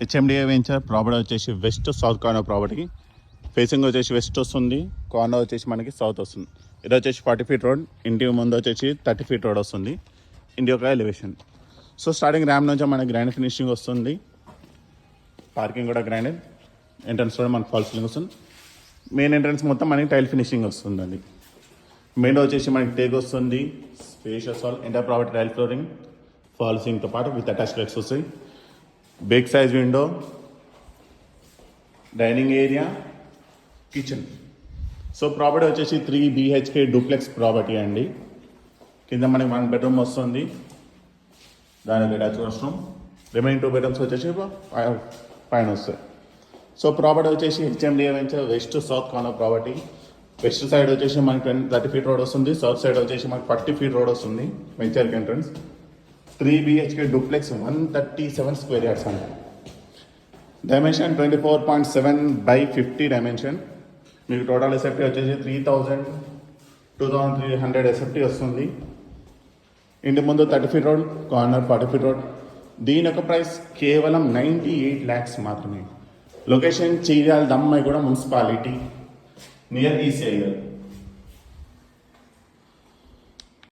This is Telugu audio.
హెచ్ఎండిఏ వెంచర్ ప్రాపర్టీ వచ్చేసి west south corner property. Facing వచ్చేసి వెస్ట్ వస్తుంది, కార్నర్ వచ్చేసి మనకి సౌత్ వస్తుంది. ఇది వచ్చేసి 40 feet రోడ్, ఇంటి ముందు వచ్చేసి 30 feet రోడ్ వస్తుంది. ఇంటి యొక్క ఎలివేషన్. సో స్టార్టింగ్ ర్యామ్ నుంచి మనకి గ్రాండ్ ఫినిషింగ్ వస్తుంది, పార్కింగ్ కూడా గ్రాండెడ్, ఎంట్రన్స్ కూడా మనకి ఫాల్ సీలింగ్ వస్తుంది. మెయిన్ ఎంట్రన్స్ మొత్తం మనకి టైల్ ఫినిషింగ్ వస్తుందండి. మెయిన్ వచ్చేసి మనకి టేక్ వస్తుంది, spacious hall, enter property tile flooring, fall సీలింగ్తో పాటు విత్ అటాచ్ లైట్స్ వస్తాయి. Big size window, dining area, kitchen. So property వచ్చేసి 3 BHK డూప్లెక్స్ ప్రాపర్టీ అండి. కింద మనకి 1 bedroom వస్తుంది, దానికి అటాచ్ వాష్రూమ్. రిమైనింగ్ 2 bedrooms వచ్చేసి పైన వస్తాయి. సో ప్రాపర్టీ వచ్చేసి HMDA venture west south corner property. West side వచ్చేసి మనకి 30 feet రోడ్ వస్తుంది, సౌత్ సైడ్ వచ్చేసి మనకి 40 feet రోడ్ వస్తుంది. వెంచర్కి entrance 3 BHK duplex, 137 square yards అండి. Dimension 24.7/50 dimension. మీకు టోటల్ ఎస్ఎఫ్టీ వచ్చేసి 2300 ఎస్ఎఫ్టీ వస్తుంది. ఇంటి ముందు 30 feet road, corner 40 feet road. దీని యొక్క ప్రైస్ కేవలం 98 lakhs మాత్రమే. లొకేషన్ చీరాల దమ్మాయి కూడా మున్సిపాలిటీ, నియర్ ఈసీఐఎల్.